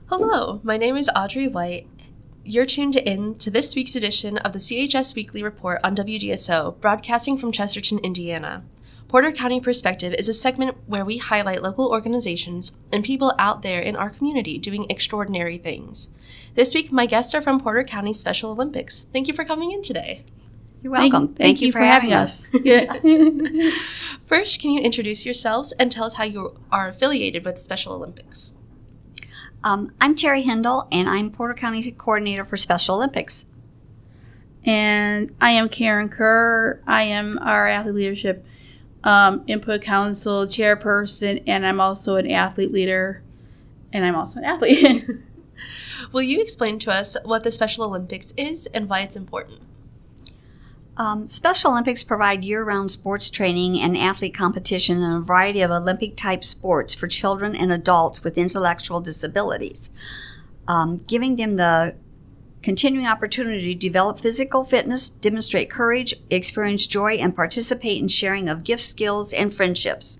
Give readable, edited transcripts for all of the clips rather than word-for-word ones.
Hello, my name is Audrey White. You're tuned in to this week's edition of the CHS Weekly Report on WDSO, broadcasting from Chesterton, Indiana. Porter County Perspective is a segment where we highlight local organizations and people out there in our community doing extraordinary things. This week, my guests are from Porter County Special Olympics. Thank you for coming in today. You're welcome. Thank you for having us. First, can you introduce yourselves and tell us how you are affiliated with Special Olympics? I'm Terri Hendle, and I'm Porter County Coordinator for Special Olympics. And I am Karen Kerr. I am our Athlete Leadership Input Council Chairperson, and I'm also an athlete leader, and I'm also an athlete. Will you explain to us what the Special Olympics is and why it's important? Special Olympics provide year-round sports training and athlete competition in a variety of Olympic-type sports for children and adults with intellectual disabilities, giving them the continuing opportunity to develop physical fitness, demonstrate courage, experience joy, and participate in sharing of gifts, skills, and friendships.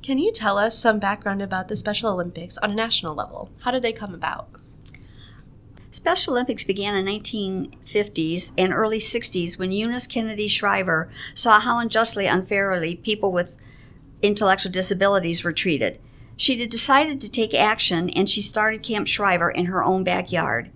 Can you tell us some background about the Special Olympics on a national level? How did they come about? Special Olympics began in the 1950s and early 60s when Eunice Kennedy Shriver saw how unfairly people with intellectual disabilities were treated. She decided to take action, and she started Camp Shriver in her own backyard.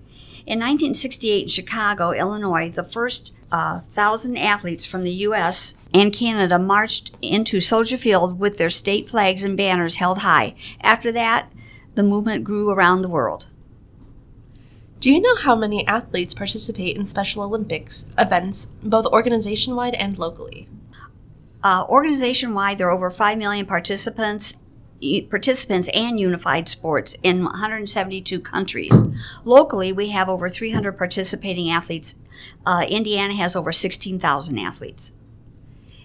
In 1968 in Chicago, Illinois, the first 1,000 athletes from the U.S. and Canada marched into Soldier Field with their state flags and banners held high. After that, the movement grew around the world. Do you know how many athletes participate in Special Olympics events, both organization-wide and locally? Organization-wide, there are over 5 million participants and unified sports in 172 countries. Locally, we have over 300 participating athletes. Indiana has over 16,000 athletes.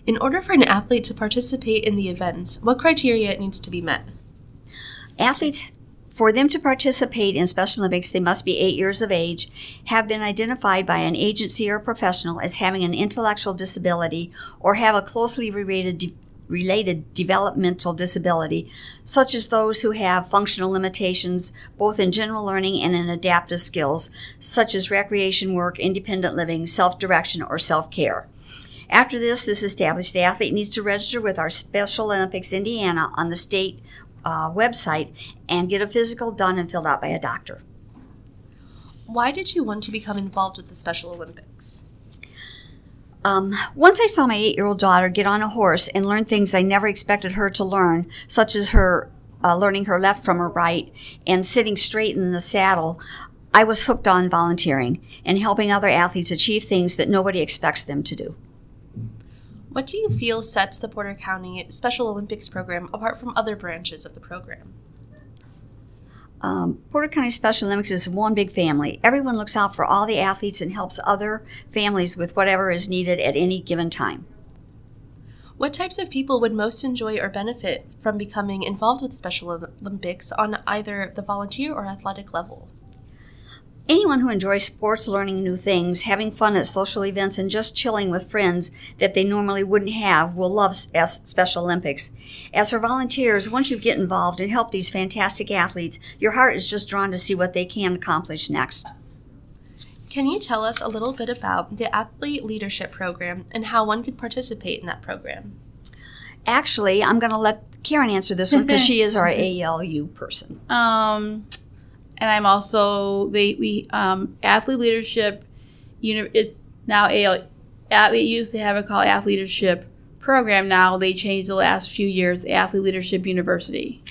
In order for an athlete to participate in the events, what criteria needs to be met? For them to participate in Special Olympics, they must be 8 years of age, have been identified by an agency or professional as having an intellectual disability, or have a closely related developmental disability, such as those who have functional limitations both in general learning and in adaptive skills, such as recreation work, independent living, self-direction, or self-care. After this is established, the athlete needs to register with our Special Olympics Indiana on the state website and get a physical done and filled out by a doctor. Why did you want to become involved with the Special Olympics? Once I saw my 8-year-old daughter get on a horse and learn things I never expected her to learn, such as her learning her left from her right and sitting straight in the saddle, I was hooked on volunteering and helping other athletes achieve things that nobody expects them to do. What do you feel sets the Porter County Special Olympics program apart from other branches of the program? Porter County Special Olympics is one big family. Everyone looks out for all the athletes and helps other families with whatever is needed at any given time. What types of people would most enjoy or benefit from becoming involved with Special Olympics on either the volunteer or athletic level? Anyone who enjoys sports, learning new things, having fun at social events, and just chilling with friends that they normally wouldn't have will love Special Olympics. As for volunteers, once you get involved and help these fantastic athletes, your heart is just drawn to see what they can accomplish next. Can you tell us a little bit about the Athlete Leadership Program and how one could participate in that program? Actually, I'm going to let Karen answer this one because she is our ALU person. And I'm also Athlete Leadership. It's now they used to have it called Athlete Leadership Program. Now they changed the last few years, Athlete Leadership University.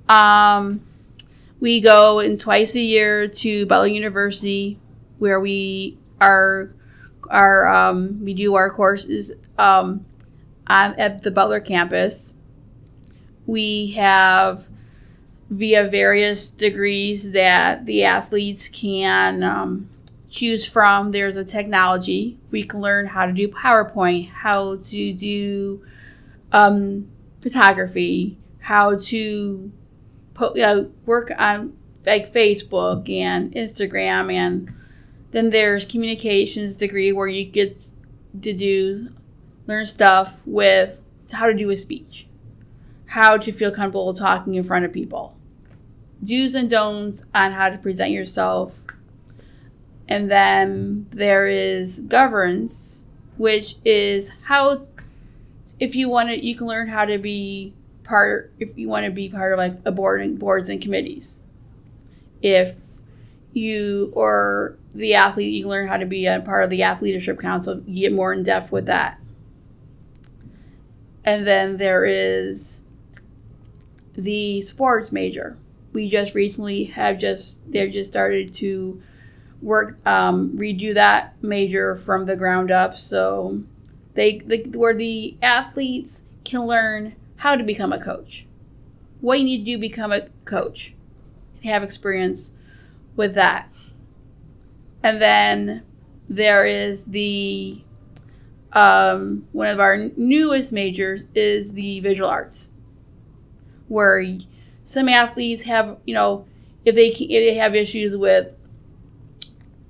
We go in twice a year to Butler University, where we do our courses at the Butler campus. We have via various degrees that the athletes can choose from. There's a technology. We can learn how to do PowerPoint, how to do photography, how to work on like Facebook and Instagram, and then there's communications degree where you get to learn stuff with how to do a speech, how to feel comfortable talking in front of people. do's and don'ts on how to present yourself. And then there is governance, which is how, if you want to, you can learn how to be part, if you want to be part of like a boards and committees. If you, or the athlete, you can learn how to be a part of the athlete leadership council. You get more in depth with that. And then there is the sports major. We just recently they've just started to work, redo that major from the ground up. So where the athletes can learn how to become a coach, what you need to do to become a coach, and have experience with that. And then there is the one of our newest majors is the visual arts, where some athletes have, if they have issues with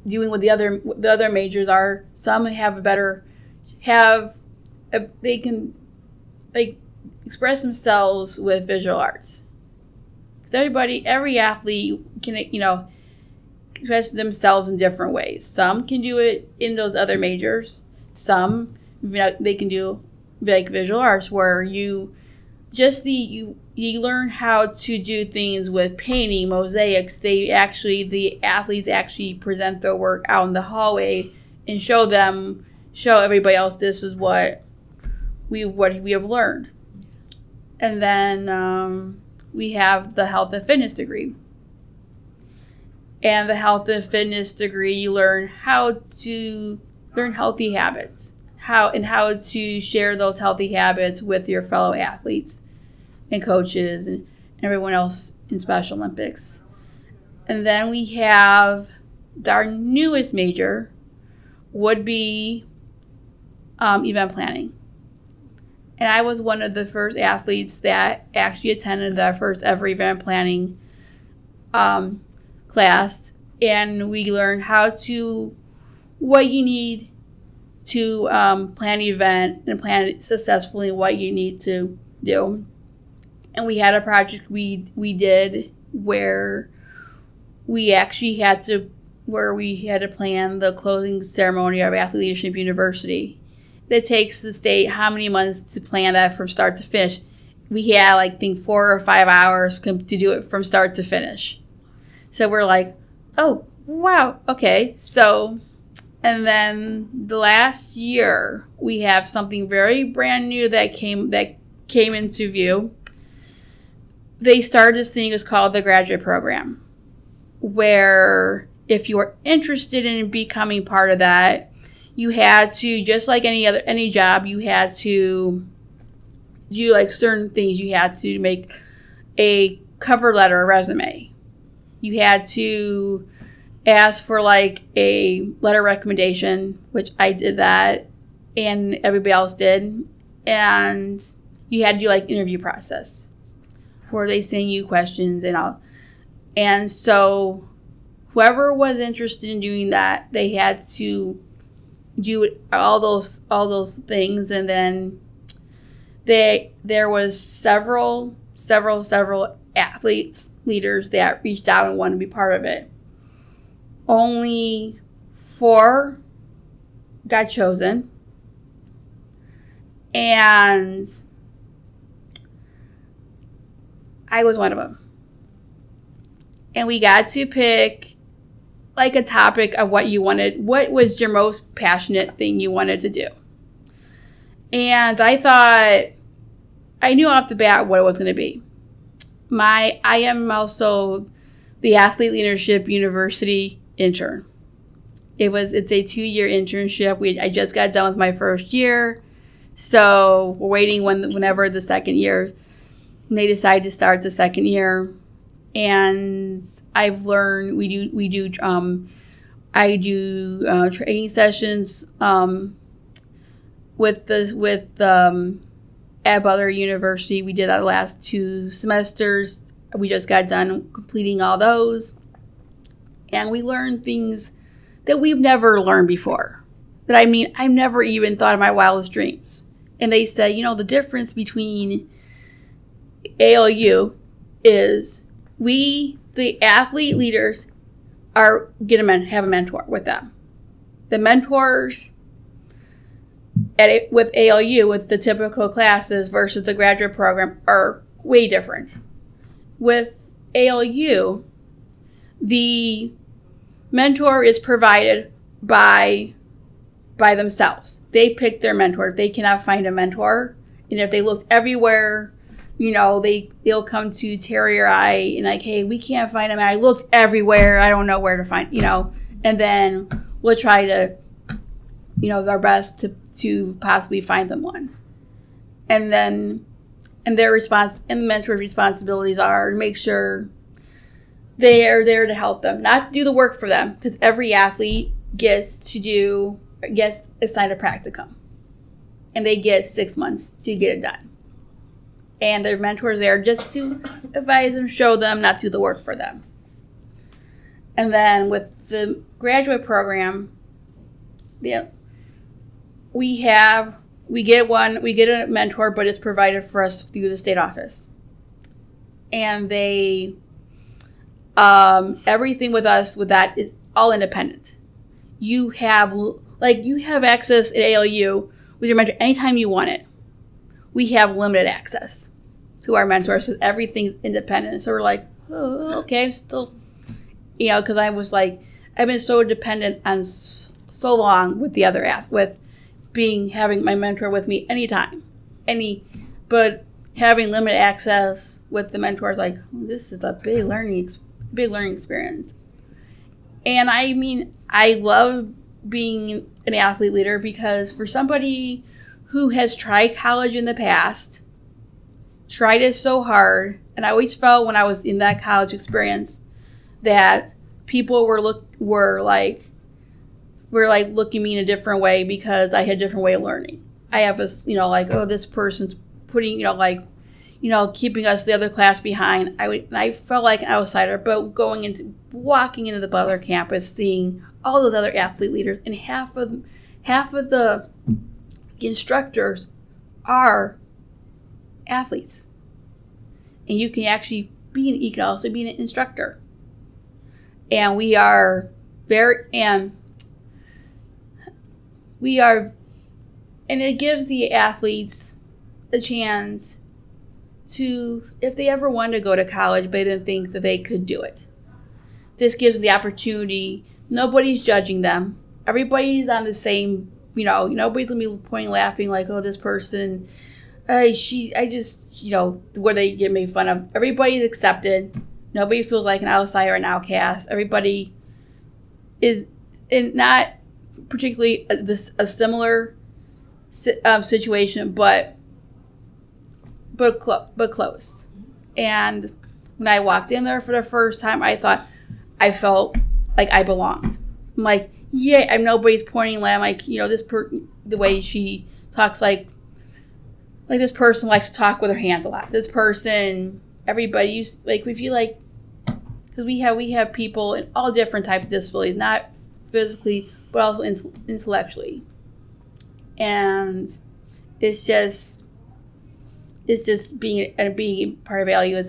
doing what the other majors are, some have they can like express themselves with visual arts. Because every athlete can, express themselves in different ways. Some can do it in those other majors. Some, they can do like visual arts, where you learn how to do things with painting, mosaics. The athletes actually present their work out in the hallway and show everybody else, this is what we have learned. And then we have the health and fitness degree. And the health and fitness degree, you learn how to learn healthy habits, how to share those healthy habits with your fellow athletes and coaches and everyone else in Special Olympics. And then we have our newest major would be event planning. And I was one of the first athletes that actually attended the first ever event planning class. And we learned what you need to plan an event and plan it successfully, what you need to do. And we had a project we did where we actually had to plan the closing ceremony of Athlete Leadership University. It takes the state how many months to plan that from start to finish. We had, I think, 4 or 5 hours to do it from start to finish. So we're like, oh, wow, okay. So, and then the last year, we have something very brand new that came into view. They started this thing, it's called the graduate program, where if you are interested in becoming part of that, you had to, just like any job, you had to do like certain things. You had to make a cover letter, a resume. You had to ask for like a letter recommendation, which I did that, and everybody else did. And you had to do like interview process, where they send you questions and all. And so whoever was interested in doing that, they had to do all those things. And then there was several athletes, leaders that reached out and wanted to be part of it. Only 4 got chosen, and I was one of them. And we got to pick like a topic of what you wanted. What was your most passionate thing you wanted to do? And I knew off the bat what it was going to be. I am also the Athlete Leadership University intern. It's a 2-year internship. I just got done with my first year, so we're waiting whenever the second year. And they decide to start the second year, and I've learned I do training sessions at Butler University. We did that the last 2 semesters. We just got done completing all those, and we learned things that we've never learned before. I've never even thought of my wildest dreams. And they said, the difference between ALU is we the athlete leaders have a mentor with them. The mentors with ALU, with the typical classes versus the graduate program, are way different. With ALU, the mentor is provided by themselves. They pick their mentor. They cannot find a mentor. And if they look everywhere, they'll come to Terri or I and like, hey, we can't find him. I looked everywhere. I don't know where to find, and then we'll try to, our best to possibly find them one. And the mentor's responsibilities are to make sure they are there to help them, not to do the work for them, because every athlete gets assigned a practicum, and they get 6 months to get it done. And their mentor's there just to advise them, show them, not do the work for them. And then with the graduate program, we get a mentor, but it's provided for us through the state office. And they, everything with us with that is all independent. You have access at ALU with your mentor anytime you want it. We have limited access to our mentors, so everything's independent. So we're like, oh, okay, I'm still, because I was like, I've been so dependent on so long with the other having my mentor with me anytime, but having limited access with the mentors, like, this is a big learning experience. And I mean, I love being an athlete leader because for somebody who has tried college in the past, tried it so hard, and I always felt when I was in that college experience that people were looking at me in a different way because I had a different way of learning. I have this, this person's putting, keeping us the other class behind. I felt like an outsider, but walking into the Butler campus, seeing all those other athlete leaders, and half of the instructors are athletes, and you can actually you can also be an instructor, and we are, and it gives the athletes a chance to, if they ever wanted to go to college but they didn't think that they could do it. This gives the opportunity. Nobody's judging them. Everybody's on the same, nobody's going to be pointing laughing like, oh, this person, where they get made fun of. Everybody's accepted. Nobody feels like an outsider or an outcast. Everybody is not particularly a similar situation, but close. And when I walked in there for the first time, I felt like I belonged. I'm like, yeah, nobody's pointing. I'm like, the way she talks, like this person likes to talk with her hands a lot. This person, everybody, we feel like, because we have people in all different types of disabilities, not physically, but also intellectually. And it's just being part of ALU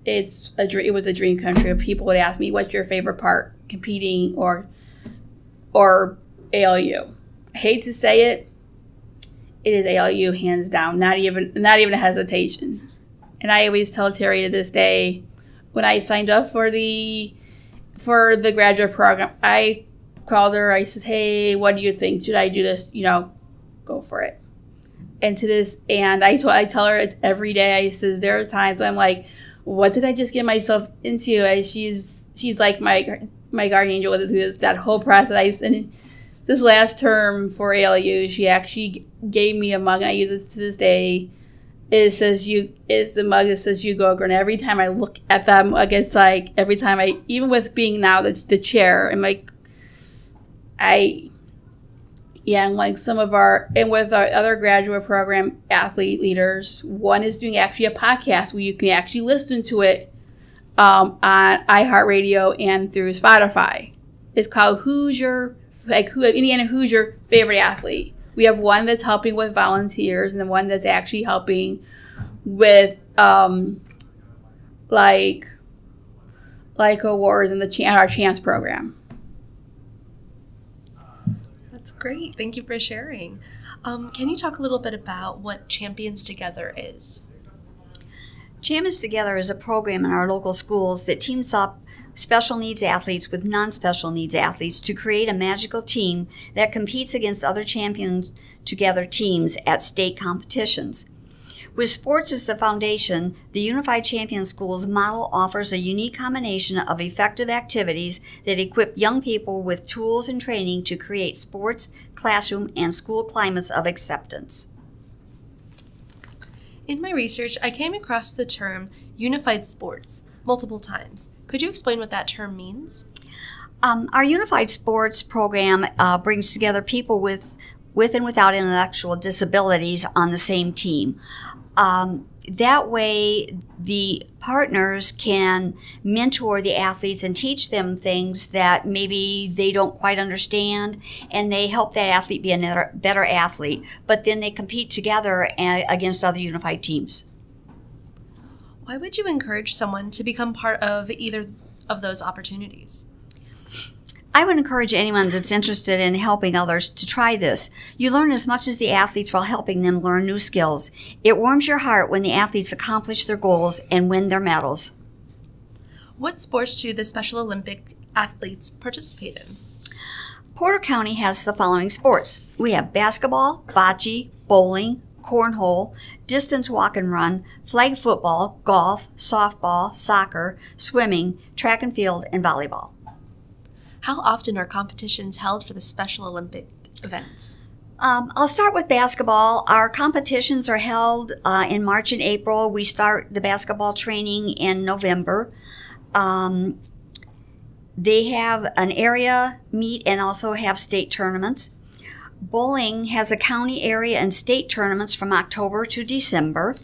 it was a dream come true. People would ask me, what's your favorite part, competing or ALU? I hate to say it, it is ALU hands down, not even a hesitation. And I always tell Terri to this day, when I signed up for the graduate program, I called her, I said, hey, what do you think? Should I do this? Go for it. And I tell her it's every day. I says there are times I'm like, what did I just get myself into? And she's like my guardian angel with that whole process. And this last term for ALU, she actually gave me a mug, and I use it to this day. It's the mug that says "You Go Girl." And every time I look at that mug, it's like every time even with being now the chair, I'm like, and like with our other graduate program athlete leaders, one is doing actually a podcast where you can actually listen to it on iHeartRadio and through Spotify. It's called Indiana, who's your favorite athlete? We have one that's helping with volunteers, and then one that's actually helping with like like awards in our Champs program. That's great. Thank you for sharing. Can you talk a little bit about what Champions Together is? Champions Together is a program in our local schools that teams up special needs athletes with non-special needs athletes to create a magical team that competes against other Champions Together teams at state competitions. With sports as the foundation, the Unified Champion Schools model offers a unique combination of effective activities that equip young people with tools and training to create sports, classroom, and school climates of acceptance. In my research, I came across the term unified sports multiple times. Could you explain what that term means? Our Unified Sports program brings together people with and without intellectual disabilities on the same team. That way, the partners can mentor the athletes and teach them things that maybe they don't quite understand, and they help that athlete be a better athlete. But then they compete together against other unified teams. Why would you encourage someone to become part of either of those opportunities? I would encourage anyone that's interested in helping others to try this. You learn as much as the athletes while helping them learn new skills. It warms your heart when the athletes accomplish their goals and win their medals. What sports do the Special Olympic athletes participate in? Porter County has the following sports. We have basketball, bocce, bowling, cornhole, distance walk and run, flag football, golf, softball, soccer, swimming, track and field, and volleyball. How often are competitions held for the Special Olympic events? I'll start with basketball. Our competitions are held in March and April. We start the basketball training in November. They have an area meet and also have state tournaments. Bowling has a county area and state tournaments from October to December.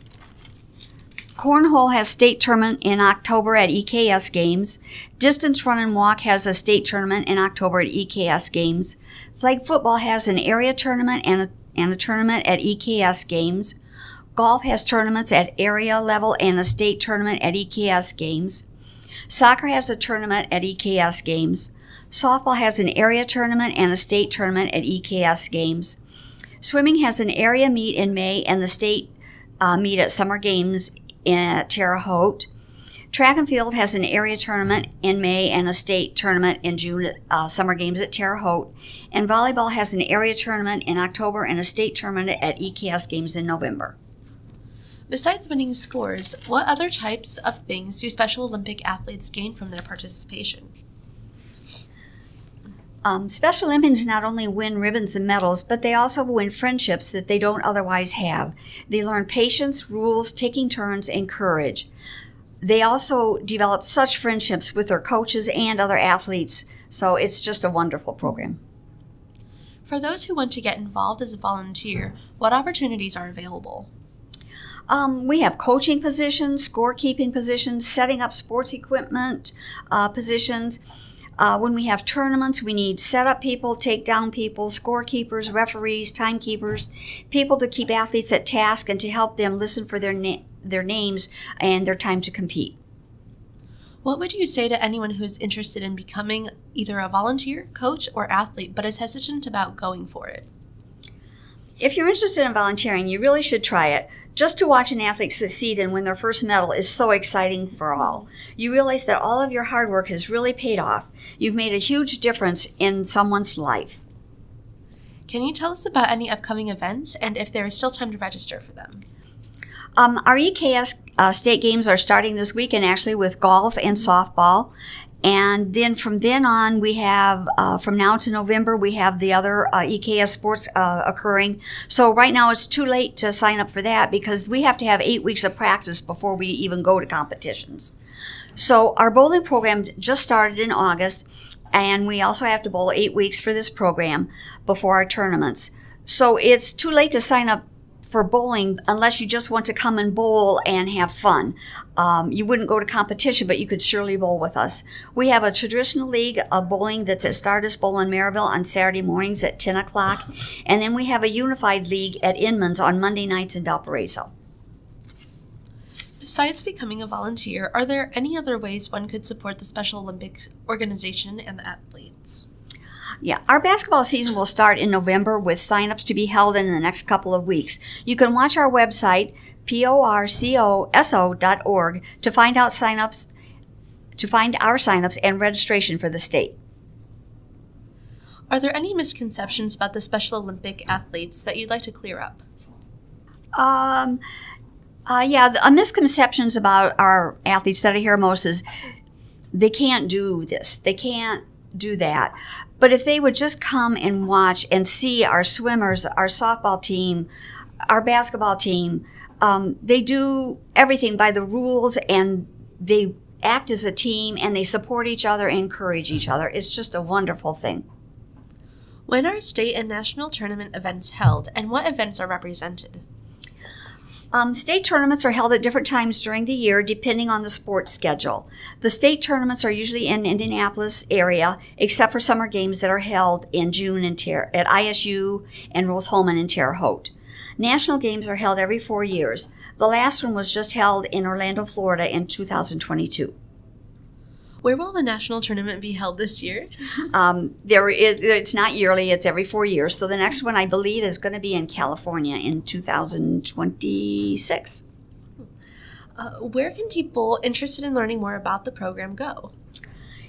Cornhole has state tournament in October at EKS Games. Distance run and walk has a state tournament in October at EKS Games. Flag football has an area tournament and a tournament at EKS Games. Golf has tournaments at area level and a state tournament at EKS Games. Soccer has a tournament at EKS Games. Softball has an area tournament and a state tournament at EKS Games. Swimming has an area meet in May and the state meet at Summer Games at Terre Haute. Track and field has an area tournament in May and a state tournament in June at Summer Games at Terre Haute. And volleyball has an area tournament in October and a state tournament at EKS Games in November. Besides winning scores, what other types of things do Special Olympic athletes gain from their participation? Special Olympians not only win ribbons and medals, but they also win friendships that they don't otherwise have. They learn patience, rules, taking turns, and courage. They also develop such friendships with their coaches and other athletes, so it's just a wonderful program. For those who want to get involved as a volunteer, what opportunities are available? We have coaching positions, scorekeeping positions, setting up sports equipment positions. When we have tournaments, we need setup people, takedown people, scorekeepers, referees, timekeepers, people to keep athletes at task and to help them listen for their names and their time to compete. What would you say to anyone who is interested in becoming either a volunteer, coach, or athlete, but is hesitant about going for it? If you're interested in volunteering, you really should try it. Just to watch an athlete succeed and win their first medal is so exciting for all. You realize that all of your hard work has really paid off. You've made a huge difference in someone's life. Can you tell us about any upcoming events and if there is still time to register for them? Our EKS state games are starting this weekend actually with golf and softball. And then from then on, we have, from now to November, we have the other EKS sports occurring. So right now it's too late to sign up for that because we have to have 8 weeks of practice before we even go to competitions. So our bowling program just started in August, and we also have to bowl 8 weeks for this program before our tournaments. So it's too late to sign up for bowling unless you just want to come and bowl and have fun. You wouldn't go to competition, but you could surely bowl with us. We have a traditional league of bowling that's at Stardust Bowl in Maryville on Saturday mornings at 10 o'clock. And then we have a unified league at Inman's on Monday nights in Valparaiso. Besides becoming a volunteer, are there any other ways one could support the Special Olympics organization and the athletes? Yeah, our basketball season will start in November with signups to be held in the next couple of weeks. You can watch our website, porcoso.org, to find our signups and registration for the state. Are there any misconceptions about the Special Olympic athletes that you'd like to clear up? Misconceptions about our athletes that I hear most is they can't do this, they can't do that. But if they would just come and watch and see our swimmers, our softball team, our basketball team, they do everything by the rules, and they act as a team, and they support each other and encourage each other. It's just a wonderful thing. When are state and national tournament events held, and what events are represented? State tournaments are held at different times during the year, depending on the sports schedule. The state tournaments are usually in Indianapolis area, except for summer games that are held in June at ISU and Rose-Hulman and Terre Haute. National games are held every 4 years. The last one was just held in Orlando, Florida in 2022. Where will the national tournament be held this year? It's not yearly, it's every 4 years. So the next one, I believe, is going to be in California in 2026. Where can people interested in learning more about the program go?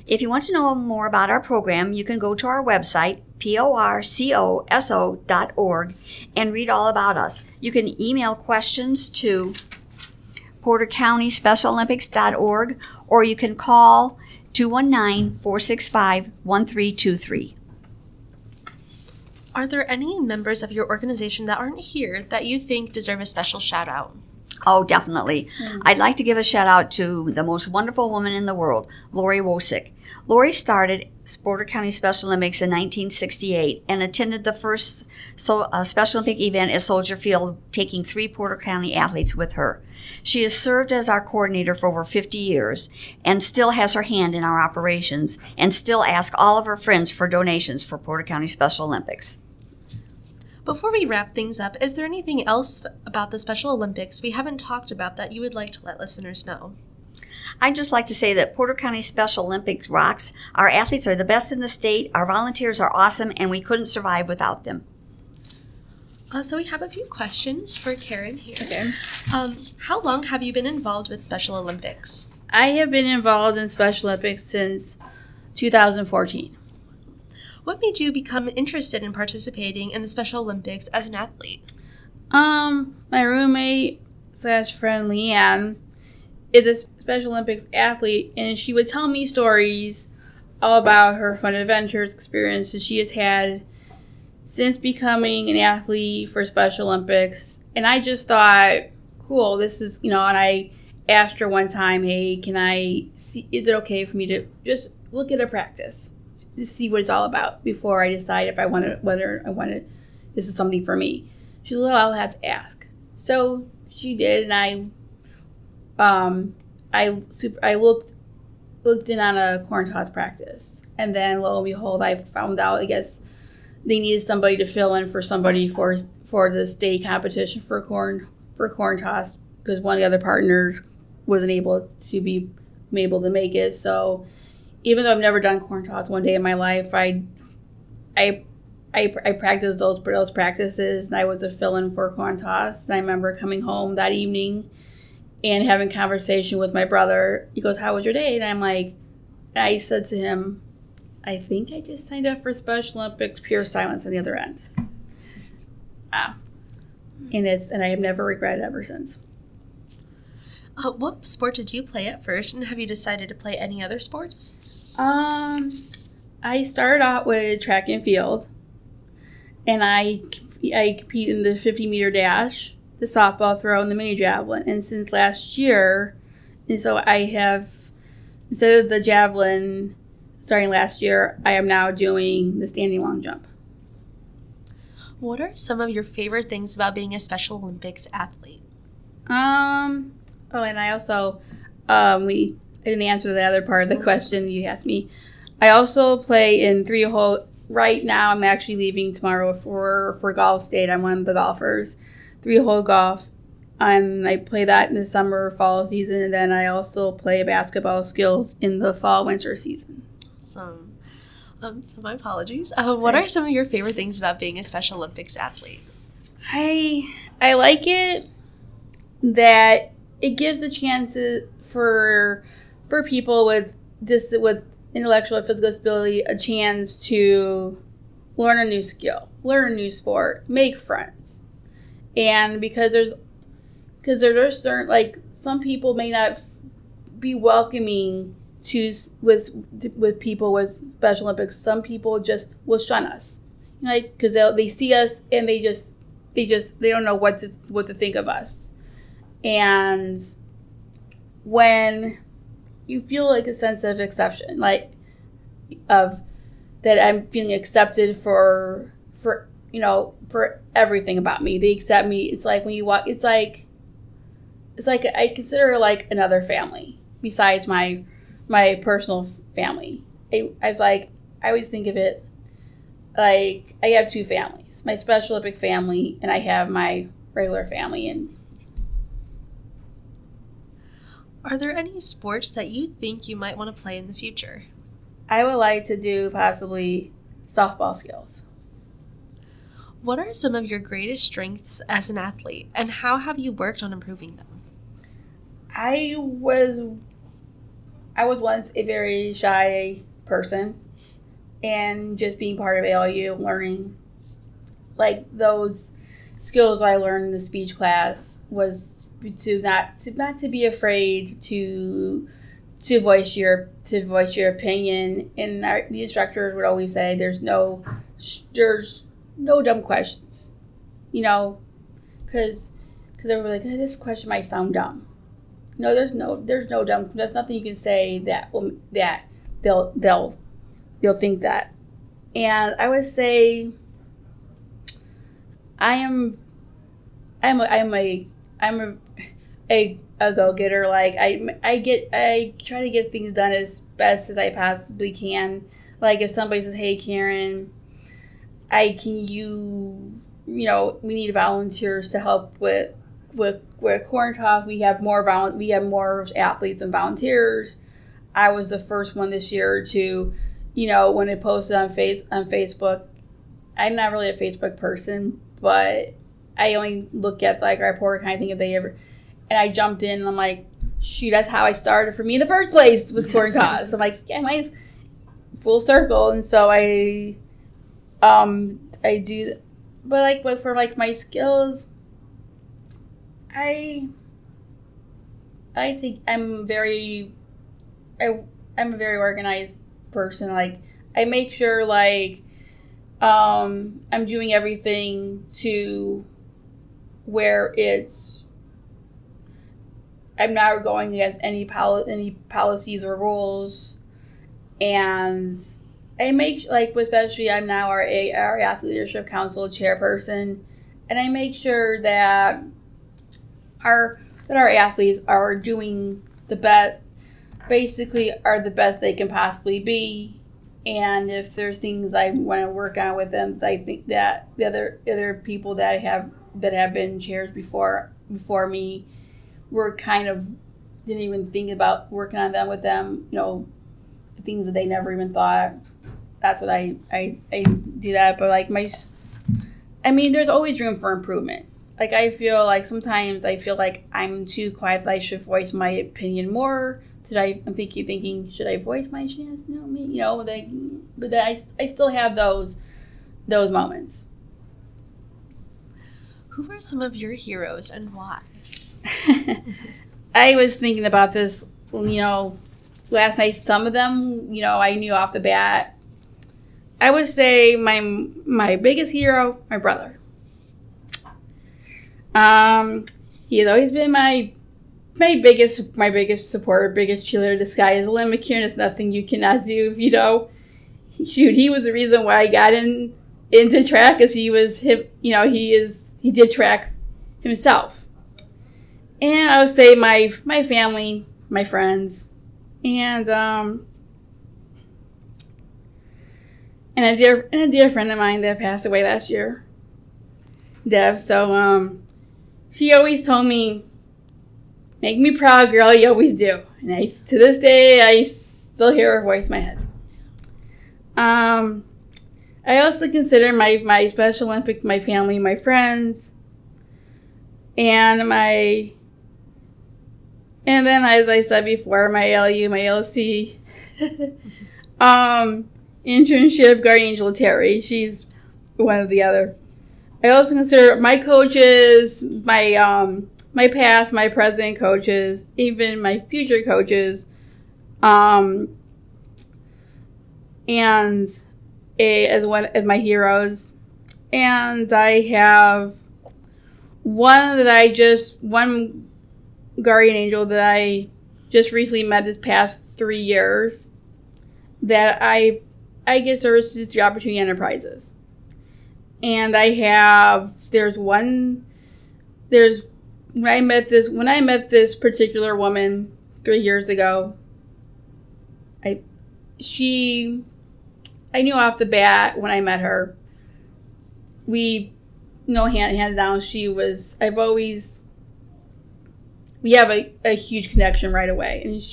If you want to know more about our program, you can go to our website, porcoso.org, and read all about us. You can email questions to portercountyspecialolympics.org, or you can call 219-465-1323. Are there any members of your organization that aren't here that you think deserve a special shout out? Oh, definitely. I'd like to give a shout out to the most wonderful woman in the world, Lori Wosick. Lori started Porter County Special Olympics in 1968 and attended the first Special Olympic event at Soldier Field, taking 3 Porter County athletes with her. She has served as our coordinator for over 50 years and still has her hand in our operations and still asks all of her friends for donations for Porter County Special Olympics. Before we wrap things up, is there anything else about the Special Olympics we haven't talked about that you would like to let listeners know? I'd just like to say that Porter County Special Olympics rocks. Our athletes are the best in the state, our volunteers are awesome, and we couldn't survive without them. So we have a few questions for Karen here. Okay. How long have you been involved with Special Olympics? I have been involved in Special Olympics since 2014. What made you become interested in participating in the Special Olympics as an athlete? My roommate / friend Leanne is a Special Olympics athlete, and she would tell me stories all about her fun adventures, experiences she has had since becoming an athlete for Special Olympics. And I just thought, cool, this is, and I asked her one time, hey, can I see, is it okay for me to just look at a practice? Just see what it's all about before I decide if whether I wanted this is something for me. She said, well, I'll have to ask. So she did, and I looked in on a corn toss practice, and then lo and behold, I found out, I guess they needed somebody to fill in for somebody for the state competition for corn toss, because one of the other partners wasn't able to make it. So even though I've never done corn toss one day in my life, I practiced those practices, and I was a fill-in for corn toss. And I remember coming home that evening and having a conversation with my brother. He goes, how was your day? And I said to him, I think I just signed up for Special Olympics. Pure silence on the other end. And I have never regretted it ever since. What sport did you play at first, and have you decided to play any other sports? I started out with track and field, and I compete in the 50-meter dash, the softball throw, and the mini javelin. And since last year, and so I have, instead of the javelin starting last year, I am now doing the standing long jump. What are some of your favorite things about being a Special Olympics athlete? And I also, I didn't answer the other part of the question you asked me. I also play in 3-hole. Right now, I'm actually leaving tomorrow for Golf State. I'm one of the golfers. 3-hole golf. and I play that in the summer, fall season, and then I also play basketball skills in the fall, winter season. So my apologies. What are some of your favorite things about being a Special Olympics athlete? I like it that it gives a chance for people with intellectual or physical disability a chance to learn a new skill, learn a new sport, make friends. And because there's certain, like, some people may not be welcoming with people with Special Olympics. Some people just will shun us, like, because they see us and they don't know what to think of us. And when you feel like a sense of exception, like of that I'm feeling accepted for everything about me. They accept me. It's like when you walk, it's like I consider it like another family besides my personal family. I always think of it like I have two families, my Special Olympic family and I have my regular family. And are there any sports that you think you might want to play in the future? I would like to do possibly softball skills. What are some of your greatest strengths as an athlete, and how have you worked on improving them? I was once a very shy person, and just being part of ALU, learning like those skills I learned in the speech class was to not to be afraid to voice your opinion. And the instructors would always say, "There's no dumb questions," because they were like, "This question might sound dumb." No, there's no dumb. There's nothing you can say that they'll think that. And I would say I'm a go-getter. Like I try to get things done as best as I possibly can. Like if somebody says, "Hey, Karen, we need volunteers to help with corn toss. We have more athletes and volunteers." I was the first one this year to, when it posted on Facebook. I'm not really a Facebook person, but I only look at like our report kind of thing if they ever. And I jumped in and I'm like, shoot, that's how I started for me in the first place with corn toss. I'm like, yeah, mine's full circle. And so I do, but for like my skills, I think I'm a very organized person. Like I make sure like I'm doing everything to where I'm not going against any policies or rules. And I make, like, especially I'm now our Athlete Leadership Council chairperson, and I make sure that our athletes are doing the best, basically are the best they can possibly be. And if there's things I want to work on with them, I think that the other people that have been chairs before me were kind of didn't even think about working on them with them, things that they never even thought. That's what I do that. But like there's always room for improvement. Like I feel like sometimes I'm too quiet. That I should voice my opinion more. I'm thinking, should I voice my chance? No, but then I still have those moments. Who are some of your heroes and why? I was thinking about this, last night. Some of them, I knew off the bat. I would say my biggest hero, my brother. He has always been my biggest supporter, biggest cheerleader. The sky is the limit, Karen. It's nothing you cannot do. Shoot, he was the reason why I got into track, because he did track himself. And I would say my family, my friends, and a dear friend of mine that passed away last year, Deb. So she always told me, make me proud, girl, you always do. And to this day, I still hear her voice in my head. I also consider my Special Olympics, my family, my friends, and then, as I said before, my LU, my LC, internship guardian angel Terri. She's one of the other. I also consider my coaches, my past, my present coaches, even my future coaches, and as my heroes. And I have one guardian angel that I just recently met this past 3 years that I give services to Opportunity Enterprises. And when I met this particular woman 3 years ago, I knew off the bat when I met her, hands down, we have a huge connection right away. And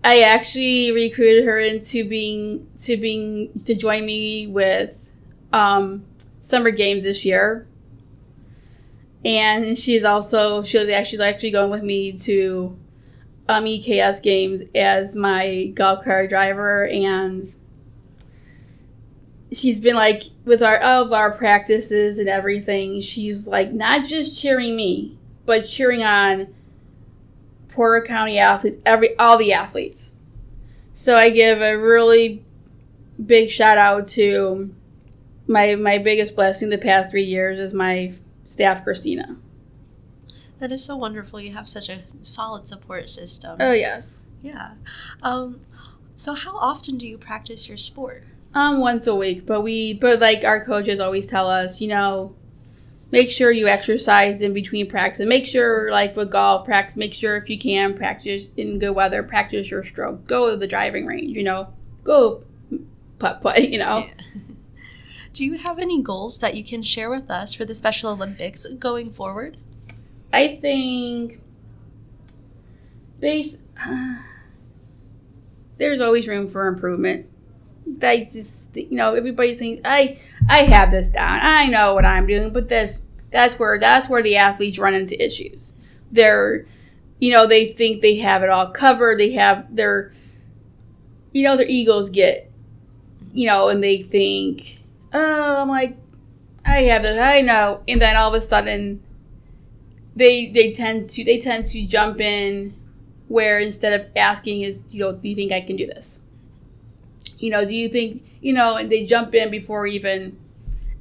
I actually recruited her into to join me with summer games this year. And she's actually going with me to EKS games as my golf cart driver. And she's been like, with all of our practices and everything, she's like not just cheering me, but cheering on Porter County athletes, all the athletes. So I give a really big shout out to my biggest blessing the past 3 years is my staff, Christina. That is so wonderful. You have such a solid support system. Oh, yes. Yeah. So how often do you practice your sport? Once a week, but like our coaches always tell us, make sure you exercise in between practice. Make sure, like with golf practice, make sure if you can practice in good weather, practice your stroke. Go to the driving range, go putt, Yeah. Do you have any goals that you can share with us for the Special Olympics going forward? I think there's always room for improvement. I just, everybody thinks I have this down. I know what I'm doing, but that's where the athletes run into issues. They think they have it all covered. They have their egos get, and they think, oh, I'm like, I have this, I know, and then all of a sudden, they tend to jump in, where instead of asking is, do you think I can do this? Do you think, and they jump in before even,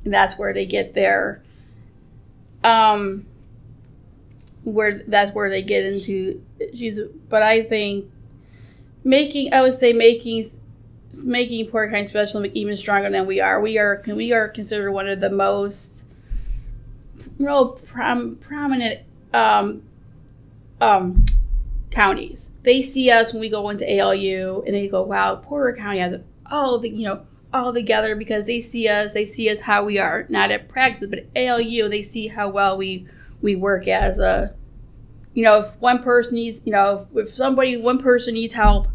and that's where they get their, that's where they get into issues. But I think making Porter County Special Olympics even stronger than we are. We are considered one of the most prominent counties. They see us when we go into ALU, and they go, "Wow, Porter County has it all together," because they see us how we are, not at practice, but at ALU. They see how well we work as a, if one person needs, if one person needs help,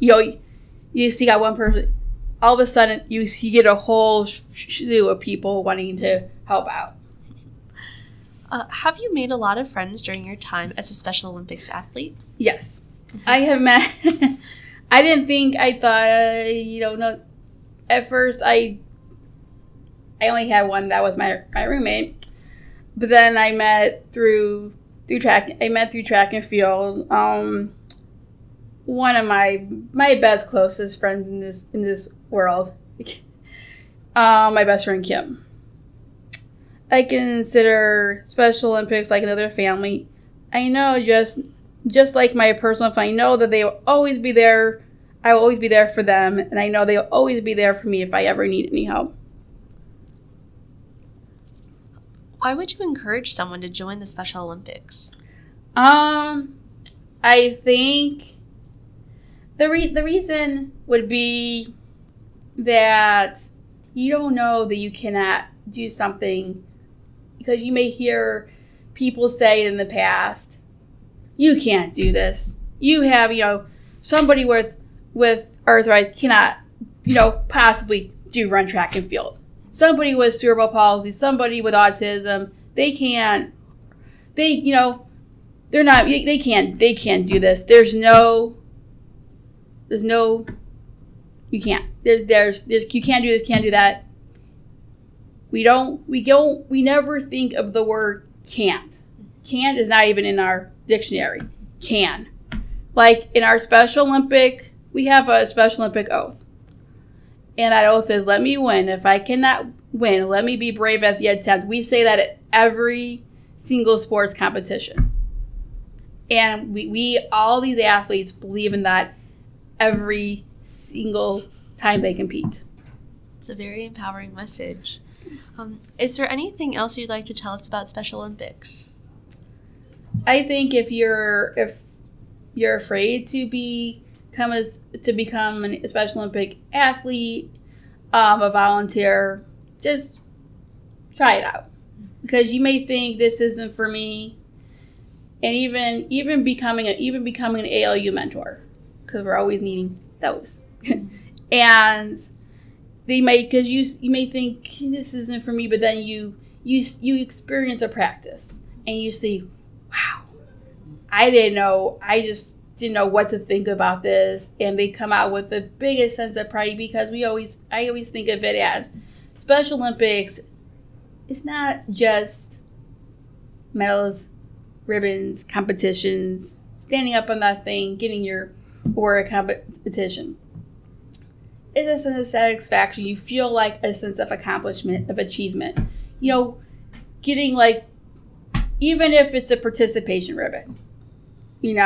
you see that one person, all of a sudden you get a whole slew of people wanting to help out. Have you made a lot of friends during your time as a Special Olympics athlete? Yes. I have met, I thought, no, at first I only had one that was my roommate, but then I met through track and field, one of my best closest friends in this world, my best friend Kim. I consider Special Olympics like another family. I know just like my personal family, I know that they will always be there. I will always be there for them, and I know they will always be there for me if I ever need any help. Why would you encourage someone to join the Special Olympics? I think the reason would be that you don't know that you cannot do something, because you may hear people say in the past, you can't do this. You have, somebody with arthritis cannot, possibly do run track and field. Somebody with cerebral palsy, somebody with autism, they can't do this. You can't. You can't do this, can't do that. We never think of the word can't. Can't is not even in our dictionary. Can. Like in our Special Olympic, we have a Special Olympic oath. And that oath is, let me win. If I cannot win, let me be brave at the attempt. We say that at every single sports competition. And we all these athletes believe in that every single time they compete. It's a very empowering message. Is there anything else you'd like to tell us about Special Olympics? I think if you're afraid to become a Special Olympic athlete, a volunteer, just try it out, because you may think this isn't for me, and even becoming an ALU mentor, because we're always needing those, and you may think this isn't for me, but then you experience a practice and you see, wow, I just didn't know what to think about this, and they come out with the biggest sense of pride, because I always think of it as Special Olympics. It's not just medals, ribbons, competitions, standing up on that thing, getting your award competition. It's a sense of satisfaction. You feel like a sense of accomplishment, of achievement. Getting even if it's a participation ribbon, we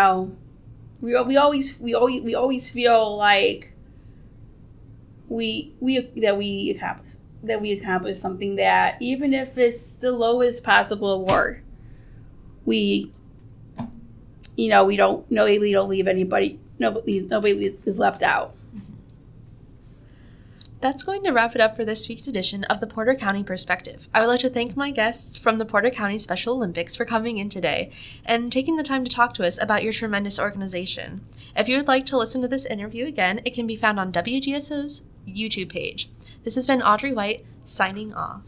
always feel like we accomplished something, that even if it's the lowest possible award, we don't leave anybody. Nobody is left out. That's going to wrap it up for this week's edition of the Porter County Perspective. I would like to thank my guests from the Porter County Special Olympics for coming in today and taking the time to talk to us about your tremendous organization. If you would like to listen to this interview again, it can be found on WDSO's YouTube page. This has been Audrey White, signing off.